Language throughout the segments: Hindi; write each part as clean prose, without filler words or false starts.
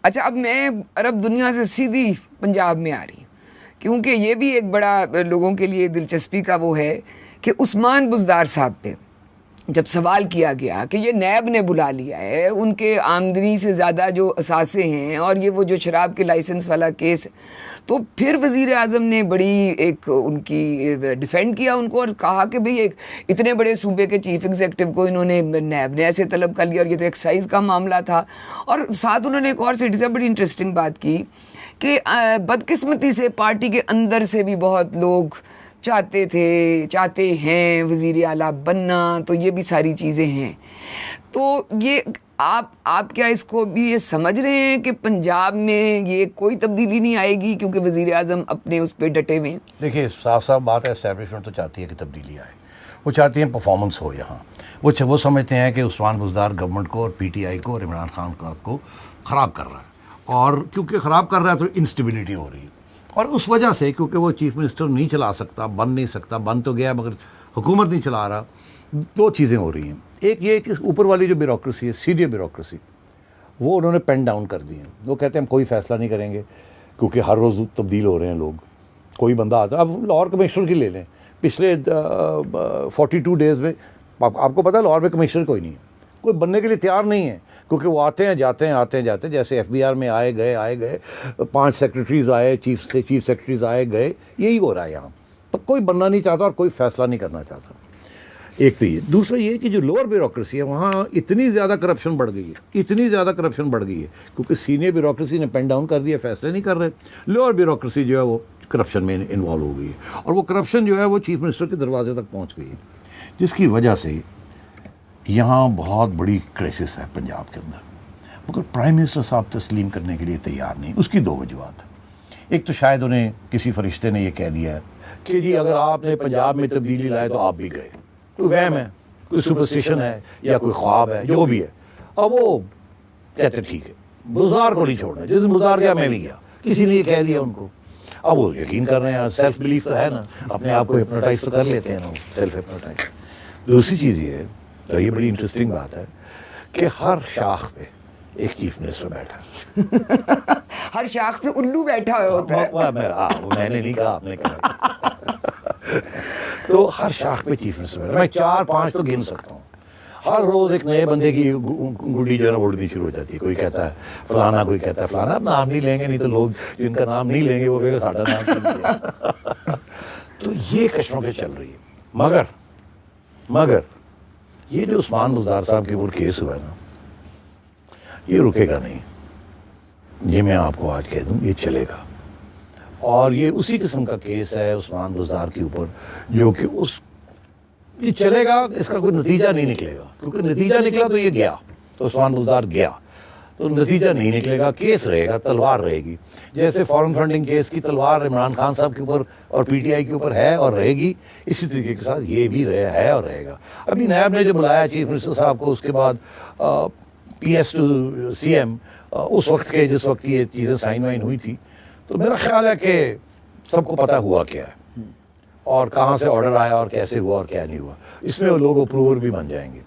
अच्छा, अब मैं अरब दुनिया से सीधी पंजाब में आ रही हूँ, क्योंकि ये भी एक बड़ा लोगों के लिए दिलचस्पी का वो है कि उस्मान बुज़दार साहब पे जब सवाल किया गया कि ये नैब ने बुला लिया है, उनके आमदनी से ज़्यादा जो असासे हैं और ये वो जो शराब के लाइसेंस वाला केस है, तो फिर वज़ीर आज़म ने बड़ी एक उनकी डिफेंड किया उनको और कहा कि भाई एक इतने बड़े सूबे के चीफ एग्जीक्यूटिव को इन्होंने नैब ने ऐसे तलब कर लिया और ये तो एक्साइज का मामला था। और साथ उन्होंने एक और सीट से बड़ी इंटरेस्टिंग बात की कि बदकिस्मती से पार्टी के अंदर से भी बहुत लोग चाहते हैं वज़ीर आला बनना, तो ये भी सारी चीज़ें हैं। तो ये आप क्या इसको भी ये समझ रहे हैं कि पंजाब में ये कोई तब्दीली नहीं आएगी क्योंकि वज़ीर आज़म अपने उस पर डटे हुए हैं? देखिए, साफ साफ बात है, एस्टैब्लिशमेंट तो चाहती है कि तब्दीली आए, वो चाहती हैं परफॉर्मेंस हो यहाँ। वो समझते हैं कि उस्मान बुज़दार गवर्नमेंट को और PTI को और इमरान खान को ख़राब कर रहा है, और क्योंकि ख़राब कर रहा है तो इंस्टेबिलिटी हो रही है, और उस वजह से क्योंकि वो चीफ मिनिस्टर नहीं चला सकता, बन नहीं सकता, बन तो गया मगर हुकूमत नहीं चला रहा, दो चीज़ें हो रही हैं। एक ये कि ऊपर वाली जो ब्यूरोक्रेसी है, सीनियर ब्यूरोक्रेसी, वो उन्होंने पेन डाउन कर दी है। वो कहते हैं हम कोई फ़ैसला नहीं करेंगे क्योंकि हर रोज़ तब्दील हो रहे हैं लोग, कोई बंदा आता। अब लाहौर कमिश्नर की ले लें, पिछले 42 डेज़ में आपको पता है लाहौर में कमिश्नर कोई नहीं है, कोई बनने के लिए तैयार नहीं है, क्योंकि वो आते हैं जाते हैं। जैसे FBR में आए गए 5 सेक्रेटरीज़ आए, चीफ सेक्रेटरीज़ आए गए, यही हो रहा है यहाँ। तो कोई बनना नहीं चाहता और कोई फ़ैसला नहीं करना चाहता। एक तो ये, दूसरा ये कि जो लोअर ब्यूरोक्रेसी है वहाँ इतनी ज़्यादा करप्शन बढ़ गई है, क्योंकि सीनियर ब्यूरोक्रेसी ने पेन डाउन कर दिया, फैसले नहीं कर रहे। लोअर ब्यूरोक्रेसी जो है वो करप्शन में इन्वॉल्व हो गई है, और वो करप्शन जो है वो चीफ मिनिस्टर के दरवाजे तक पहुँच गई है, जिसकी वजह से यहाँ बहुत बड़ी क्राइसिस है पंजाब के अंदर। मगर प्राइम मिनिस्टर साहब तस्लीम करने के लिए तैयार नहीं। उसकी दो वजूहत है। एक तो शायद उन्हें किसी फरिश्ते ने ये कह दिया है कि जी अगर आपने पंजाब में तब्दीली लाए तो आप भी गए। कोई वहम है, कोई सुपरस्टिशन है या कोई ख्वाब है, जो भी है। अब वो कहते ठीक है, बुज़दार को नहीं छोड़ना, जिस दिन बुज़दार गया मैं भी गया, किसी ने ये कह दिया उनको। अब वो यकीन कर रहे हैं, सेल्फ बिलीफ तो है ना, अपने आप को हिप्नोटाइज तो कर लेते हैं ना, सेल्फ हिप्नोटाइज। दूसरी चीज़ ये है, तो ये बड़ी इंटरेस्टिंग बात है कि हर शाख पे एक चीफ मिनिस्टर बैठा हर शाख पे उल्लू बैठा होता है। मैंने नहीं कहा, आपने कहा। तो हर शाख पे चीफ मिनिस्टर बैठा। मैं 4-5 तो गिन सकता हूँ। हर रोज़ एक नए बंदे की गुड़ी जो है ना उड़नी शुरू हो जाती है। कोई कहता है फलाना, कोई कहता है फलाना। अब नाम नहीं लेंगे, नहीं तो लोग जिनका नाम नहीं लेंगे वो कहेंगे साਡਾ नाम नहीं लिया। तो ये कश्मकश चल रही है। मगर ये जो उस्मान बुज़दार साहब के ऊपर केस हुआ है ना, ये रुकेगा नहीं। ये मैं आपको आज कह दूं, ये चलेगा। और ये उसी किस्म का केस है उस्मान बुज़दार के ऊपर जो कि ये चलेगा, इसका कोई नतीजा नहीं निकलेगा, क्योंकि नतीजा निकला तो ये गया, तो उस्मान बुज़दार गया, तो नतीजा नहीं निकलेगा, केस रहेगा, तलवार रहेगी। जैसे फॉरेन फंडिंग केस की तलवार इमरान खान साहब के ऊपर और PTI के ऊपर है और रहेगी, इसी तरीके के साथ ये भी है और रहेगा। अभी नैब ने जो बुलाया चीफ मिनिस्टर साहब को, उसके बाद PS to CM उस वक्त के जिस वक्त ये चीज़ें साइन वाइन हुई थी, तो मेरा ख्याल है कि सबको पता हुआ क्या है और कहाँ से ऑर्डर आया और कैसे हुआ और क्या नहीं हुआ। इसमें वो लोग अप्रूवर भी बन जाएंगे।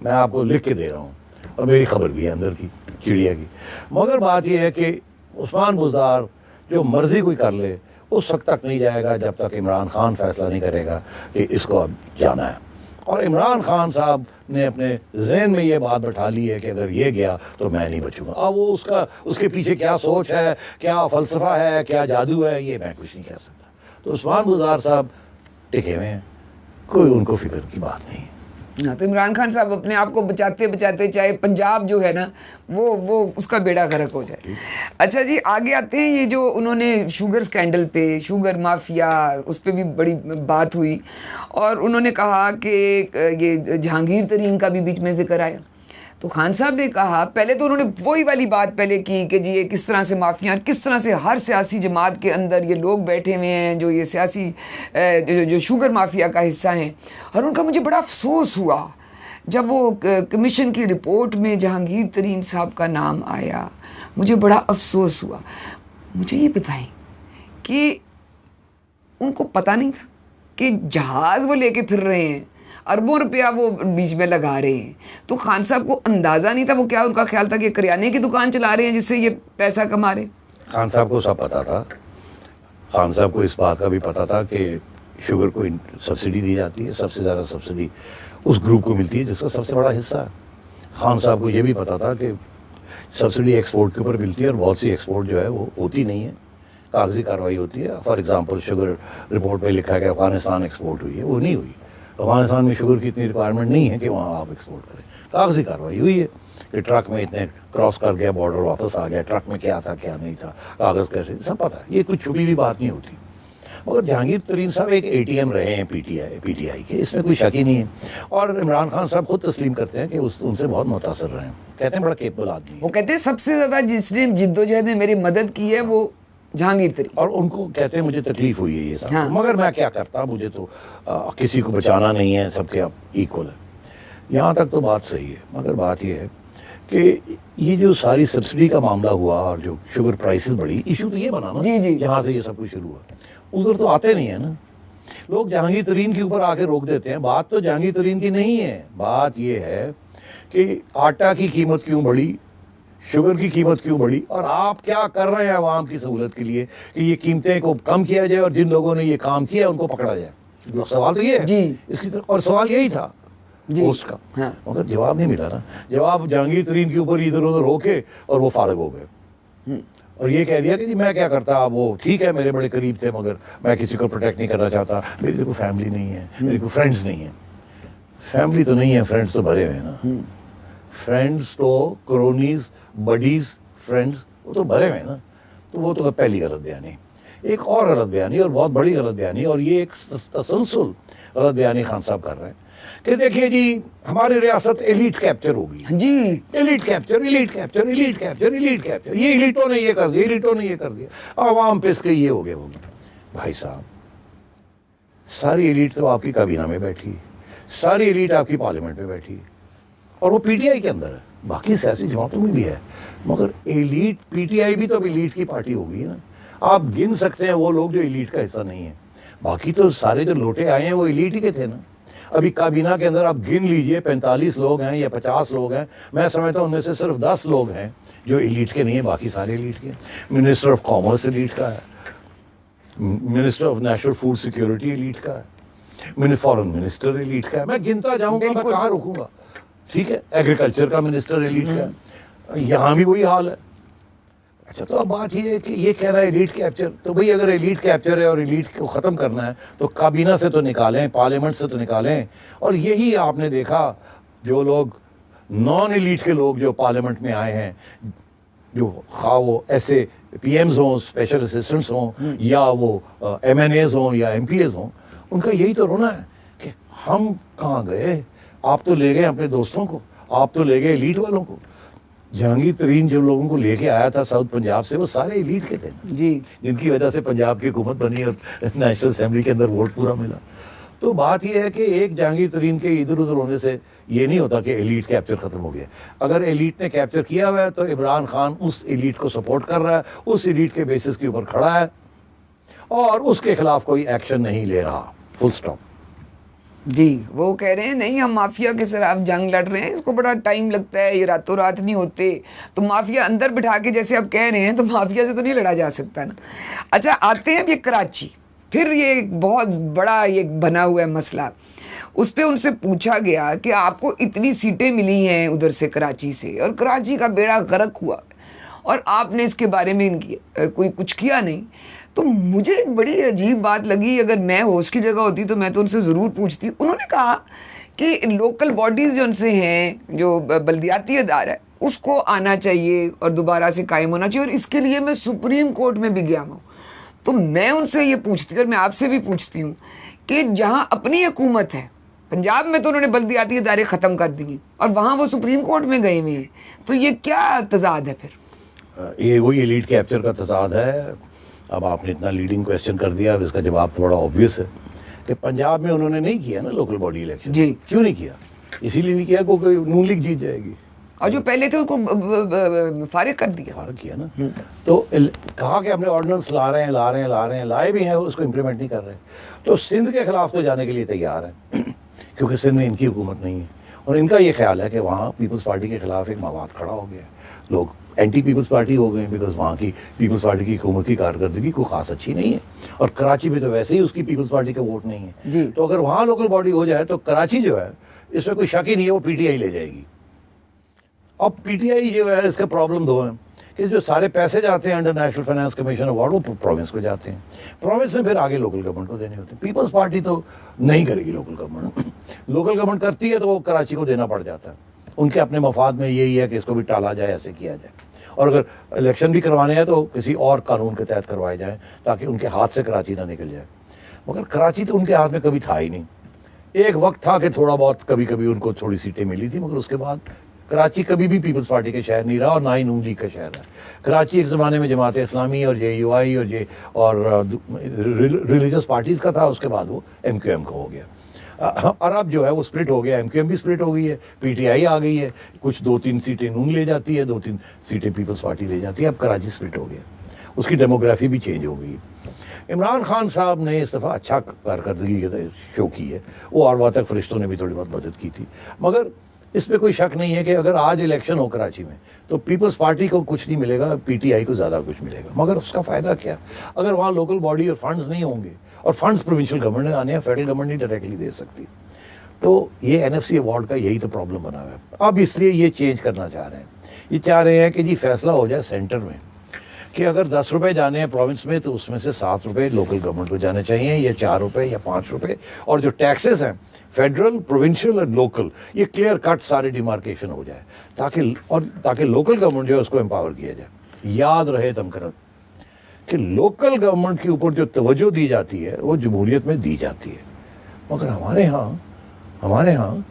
मैं आपको लिख के दे रहा हूँ, और मेरी खबर भी है अंदर की, चिड़िया की। मगर बात यह है कि उस्मान बुज़दार जो मर्ज़ी कोई कर ले, उस वक्त तक नहीं जाएगा जब तक इमरान खान फैसला नहीं करेगा कि इसको अब जाना है। और इमरान खान साहब ने अपने जहन में ये बात बैठा ली है कि अगर ये गया तो मैं नहीं बचूंगा। अब वो उसके पीछे क्या सोच है, क्या फ़लसफ़ा है, क्या जादू है, ये मैं कुछ नहीं कह सकता। तो उस्मान बुज़दार साहब टिके हुए हैं, कोई उनको फ़िक्र की बात नहीं है। हाँ, तो इमरान खान साहब अपने आप को बचाते बचाते चाहे पंजाब जो है ना वो उसका बेड़ा गर्क हो जाए। अच्छा जी, आगे आते हैं। ये जो उन्होंने शुगर स्कैंडल पे, शुगर माफिया, उस पर भी बड़ी बात हुई और उन्होंने कहा कि ये जहांगीर तरीन का भी बीच में जिक्र आया। तो खान साहब ने कहा, पहले तो उन्होंने वही वाली बात पहले की कि जी ये किस तरह से माफिया, किस तरह से हर सियासी जमात के अंदर ये लोग बैठे हुए हैं जो ये सियासी जो शुगर माफिया का हिस्सा हैं। और उनका मुझे बड़ा अफसोस हुआ जब वो कमीशन की रिपोर्ट में जहांगीर तरीन साहब का नाम आया, मुझे बड़ा अफसोस हुआ। मुझे ये बताएं कि उनको पता नहीं था कि जहाज़ वो लेके फिर रहे हैं, अरबों रुपया वो बीच में लगा रहे हैं। तो खान साहब को अंदाज़ा नहीं था, वो क्या उनका ख्याल था कि करियाने की दुकान चला रहे हैं जिससे ये पैसा कमा रहे हैं? खान साहब को सब पता था। खान साहब को इस बात का भी पता था कि शुगर को सब्सिडी दी जाती है, सबसे ज़्यादा सब्सिडी उस ग्रुप को मिलती है जिसका सबसे बड़ा हिस्सा है। खान साहब को ये भी पता था कि सब्सिडी एक्सपोर्ट के ऊपर मिलती है और बहुत सी एक्सपोर्ट जो है वो होती नहीं है, कागजी कार्रवाई होती है। फॉर एग्जांपल शुगर रिपोर्ट में लिखा है कि अफगानिस्तान एक्सपोर्ट हुई है, वो नहीं हुई। अफगानिस्तान में शुगर की इतनी रिक्वायरमेंट नहीं है कि वहाँ आप एक्सपोर्ट करें। कागजी कार्रवाई हुई है कि ट्रक में इतने क्रॉस कर गया, बॉर्डर वापस आ गया, ट्रक में क्या था क्या नहीं था, कागज़ कैसे, सब पता है। ये कुछ छुपी हुई बात नहीं होती। मगर जहांगीर तरीन साहब एक ATM रहे हैं पीटीआई के, इसमें कोई शक ही नहीं है। और इमरान खान साहब खुद तस्लीम करते हैं कि उनसे बहुत मुतासर रहे हैं। कहते हैं बड़ा केपेबल आदमी है। वो कहते हैं सबसे ज़्यादा जिसने जिद्दोजहद में मेरी मदद की है वो जहांगीर तरीन। और उनको कहते हैं मुझे तकलीफ हुई है ये सब। हाँ। मगर मैं क्या करता, मुझे तो किसी को बचाना नहीं है, सबके अब इक्वल है। यहाँ तक तो बात सही है। मगर बात ये है कि ये जो सारी सब्सिडी का मामला हुआ और जो शुगर प्राइसेस बढ़ी, इशू तो ये बना ना जी। यहाँ से ये सब कुछ शुरू हुआ। उधर तो आते नहीं है ना लोग, जहांगीर तरीन के ऊपर आके रोक देते हैं। बात तो जहांगीर तरीन की नहीं है, बात ये है कि आटा की कीमत क्यों बढ़ी, शुगर की कीमत क्यों बढ़ी, और आप क्या कर रहे हैं आवाम की सहूलत के लिए कि ये कीमतें को कम किया जाए और जिन लोगों ने ये काम किया उनको पकड़ा जाए। सवाल तो ये है जी। इसकी तरफ, और सवाल यही था पोस्ट का। हाँ। मगर जवाब नहीं मिला ना। जवाब जहांगीर तरीन के ऊपर इधर उधर होके और वो फारग हो गए और ये कह दिया कि जी मैं क्या करता, वो ठीक है मेरे बड़े करीब थे मगर मैं किसी को प्रोटेक्ट नहीं करना चाहता, मेरी तो कोई फैमिली नहीं है, मेरी कोई फ्रेंड्स नहीं है। फैमिली तो नहीं है, फ्रेंड्स तो भरे हुए हैं ना। फ्रेंड्स तो क्रोनीज, बडीज, फ्रेंड्स वो तो भरे हुए हैं ना। तो वो तो पहली गलत बयानी। एक और गलत बयानी, और बहुत बड़ी गलत बयानी, और ये एक तसलसल गलत बयानी खान साहब कर रहे हैं कि देखिए जी हमारी रियासत एलीट कैप्चर होगी जी। Elite capture, elite capture, elite capture, elite capture, ये एलीटों ने ये कर दिया, एलीटों ने ये कर दिया, आवाम पिस के ये हो गए। भाई साहब सारी एलीट तो आपकी काबीना में बैठी, सारी एलीट आपकी पार्लियामेंट में बैठी और वो पीटीआई के अंदर है, बाकी सियासी जमातों में भी है। मगर एलीट, पीटीआई भी तो अब एलीट की पार्टी होगी ना। आप गिन सकते हैं वो लोग जो एलीट का हिस्सा नहीं है, बाकी तो सारे जो लोटे आए हैं वो एलीट ही के थे ना। अभी काबीना के अंदर आप गिन लीजिए 45 लोग हैं या 50 लोग हैं, मैं समझता हूँ उनमें से सिर्फ 10 लोग हैं जो एलीट के नहीं है, बाकी सारे एलीट के। मिनिस्टर ऑफ कॉमर्स एलीट का है, minister of national food security elite का है, फॉरेन मिनिस्टर एलीट का है, मैं गिनता जाऊंगा, मैं कहाँ रुकूंगा, ठीक है। एग्रीकल्चर का मिनिस्टर एलीट का है, यहाँ भी वही हाल है। अच्छा, तो अब बात ये है कि ये कह रहा है एलीट कैप्चर, तो भाई अगर एलीट कैप्चर है और एलीट को ख़त्म करना है तो काबीना से तो निकालें, पार्लियामेंट से तो निकालें। और यही आपने देखा, जो लोग नॉन एलीट के लोग जो पार्लियामेंट में आए हैं, जो खा वो ऐसे PMs हों, स्पेशल असिस्टेंट्स हों, या वो MNAs हों या MPAs हों, उनका यही तो रोना है कि हम कहाँ गए, आप तो ले गए अपने दोस्तों को, आप तो ले गए एलीट वालों को। जहांगीर तरीन जो लोगों को लेके आया था साउथ पंजाब से, वो सारे एलीट के थे जी, जिनकी वजह से पंजाब की हुकूमत बनी और नेशनल असेंबली के अंदर वोट पूरा मिला। तो बात यह है कि एक जहांगीर तरीन के इधर उधर होने से ये नहीं होता कि एलीट कैप्चर खत्म हो गया। अगर एलीट ने कैप्चर किया हुआ है तो इमरान खान उस एलीट को सपोर्ट कर रहा है, उस एलीट के बेसिस के ऊपर खड़ा है और उसके खिलाफ कोई एक्शन नहीं ले रहा, फुल स्टॉप। जी, वो कह रहे हैं नहीं हम माफिया के खिलाफ जंग लड़ रहे हैं, इसको बड़ा टाइम लगता है, ये रातों रात नहीं होते। तो माफिया अंदर बिठा के जैसे आप कह रहे हैं, तो माफिया से तो नहीं लड़ा जा सकता ना। अच्छा, आते हैं अब ये कराची, फिर ये एक बहुत बड़ा ये बना हुआ है मसला। उस पर उनसे पूछा गया कि आपको इतनी सीटें मिली हैं उधर से कराची से, और कराची का बेड़ा गर्क हुआ और आपने इसके बारे में कोई कुछ किया नहीं। तो मुझे एक बड़ी अजीब बात लगी, अगर मैं होस्ट की जगह होती तो मैं तो उनसे ज़रूर पूछती। उन्होंने कहा कि लोकल बॉडीज़ जो उनसे हैं, जो बल्दियाती अदारा है, उसको आना चाहिए और दोबारा से कायम होना चाहिए, और इसके लिए मैं सुप्रीम कोर्ट में भी गया हूँ। तो मैं उनसे ये पूछती हूँ और मैं आपसे भी पूछती हूँ कि जहाँ अपनी हुकूमत है, पंजाब में तो उन्होंने बल्दियाती अदारे ख़त्म कर दिए और वहाँ वो सुप्रीम कोर्ट में गए हुए हैं, तो ये क्या तजाद है फिर? ये वही एलीट कैप्चर का तजाद है। अब आपने इतना लीडिंग क्वेश्चन कर दिया, अब इसका जवाब तो बड़ा ऑब्वियस है कि पंजाब में उन्होंने नहीं किया ना लोकल बॉडी इलेक्शन। जी, क्यों नहीं किया? इसीलिए नहीं किया क्योंकि नून लीग जीत जाएगी, और जो पहले थे उसको फारिग कर दिया। फारिग किया ना। तो कहा कि अपने ऑर्डिनेंस ला रहे हैं, लाए भी हैं, उसको इम्प्लीमेंट नहीं कर रहे। तो सिंध के खिलाफ तो जाने के लिए तैयार है क्योंकि सिंध में इनकी हुकूमत नहीं है और इनका ये ख्याल है कि वहाँ पीपल्स पार्टी के ख़िलाफ़ एक मवाद खड़ा हो गया, लोग एंटी पीपल्स पार्टी हो गए बिकॉज वहाँ की पीपल्स पार्टी की हुकूमत की कारकर्दगी कोई ख़ास अच्छी नहीं है और कराची में तो वैसे ही उसकी पीपल्स पार्टी का वोट नहीं है। तो अगर वहाँ लोकल बॉडी हो जाए तो कराची जो है इसमें कोई शक ही नहीं है, वो पीटीआई ले जाएगी। अब पीटीआई जो है इसका प्रॉब्लम दो है कि जो सारे पैसे जाते हैं under national finance commission award वो प्रोविंस को जाते हैं, प्रोविंस से फिर आगे लोकल गवर्नमेंट को देने होते हैं। पीपल्स पार्टी तो नहीं करेगी लोकल गवर्नमेंट लोकल गवर्नमेंट करती है तो वो कराची को देना पड़ जाता है। उनके अपने मफाद में यही है कि इसको भी टाला जाए, ऐसे किया जाए, और अगर इलेक्शन भी करवाने हैं तो किसी और कानून के तहत करवाए जाएँ ताकि उनके हाथ से कराची ना निकल जाए। मगर कराची तो उनके हाथ में कभी था ही नहीं। एक वक्त था कि थोड़ा बहुत कभी कभी उनको थोड़ी सीटें मिली थी, मगर उसके बाद कराची कभी भी पीपल्स पार्टी का शहर नहीं रहा और ना ही नून लीग का शहर है। कराची एक ज़माने में जमात इस्लामी और JUI और रिलीजियस पार्टीज़ का था, उसके बाद वो MQM का हो गया और अब जो है वो स्प्लिट हो गया, MQM भी स्प्लिट हो गई है, PTI आ गई है, कुछ 2-3 सीटें नून ले जाती है, 2-3 सीटें पीपल्स पार्टी ले जाती है। अब कराची स्प्लिट हो गया, उसकी डेमोग्राफी भी चेंज हो गई है। इमरान खान साहब ने इस दफ़ा अच्छा कारकर्दगी शो की है, वो और वहाँ तक फरिश्तों ने भी थोड़ी बहुत मदद की थी, मगर इसमें कोई शक नहीं है कि अगर आज इलेक्शन हो कराची में तो पीपल्स पार्टी को कुछ नहीं मिलेगा, PTI को ज़्यादा कुछ मिलेगा। मगर उसका फ़ायदा क्या अगर वहाँ लोकल बॉडी और फंड्स नहीं होंगे, और फंड्स प्रोविंशियल गवर्नमेंट आने हैं, फेडरल गवर्नमेंट नहीं डायरेक्टली दे सकती। तो ये NFC अवार्ड का यही तो प्रॉब्लम बना हुआ है। अब इसलिए ये चेंज करना चाह रहे हैं, ये चाह रहे हैं कि जी फैसला हो जाए सेंटर में कि अगर 10 रुपये जाने हैं प्रोविंस में तो उसमें से 7 रुपये लोकल गवर्नमेंट को जाने चाहिए, या 4 रुपये या 5 रुपये, और जो टैक्सेस हैं फेडरल, प्रोविंशियल और लोकल, ये क्लियर कट सारे डिमार्केशन हो जाए ताकि लोकल गवर्नमेंट जो है उसको एम्पावर किया जाए। याद रहे तमकरत कि लोकल गवर्नमेंट के ऊपर जो तवज्जो दी जाती है वो जमहूरियत में दी जाती है, मगर हमारे यहाँ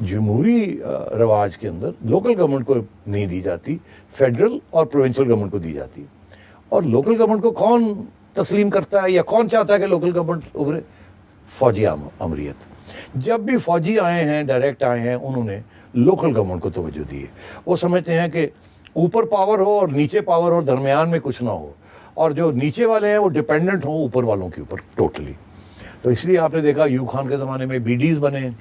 जमहूरी रवाज के अंदर लोकल गवर्नमेंट को नहीं दी जाती, फेडरल और प्रोविंशियल गवर्नमेंट को दी जाती है। और लोकल गवर्नमेंट को कौन तस्लीम करता है या कौन चाहता है कि लोकल गवर्नमेंट उभरे? फौजी अमरीत। जब भी फौजी आए हैं, डायरेक्ट आए हैं, उन्होंने लोकल गवर्नमेंट को तवज्जो दी है। वो समझते हैं कि ऊपर पावर हो और नीचे पावर हो, दरमियान में कुछ ना हो, और जो नीचे वाले हैं वो डिपेंडेंट हो ऊपर वालों के ऊपर टोटली। तो इसलिए आपने देखा यूब खान के ज़माने में BDs बने,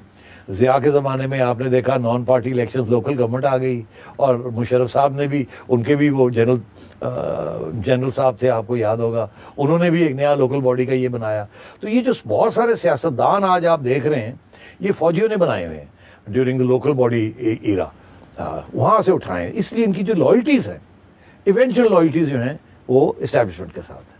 ज़िया के ज़माने में आपने देखा non party elections, local government आ गई, और मुशर्रफ साहब ने भी, उनके भी वो जनरल साहब थे, आपको याद होगा, उन्होंने भी एक नया लोकल बॉडी का ये बनाया। तो ये जो बहुत सारे सियासतदान आज आप देख रहे हैं ये फौजियों ने बनाए हुए हैं ड्यूरिंग द लोकल बॉडी इरा, वहाँ से उठाए, इसलिए इनकी जो लॉयल्टीज़ हैं, इवेंचुअल लॉयल्टीज़ जो हैं वो इस्टेब्लिशमेंट के साथ है।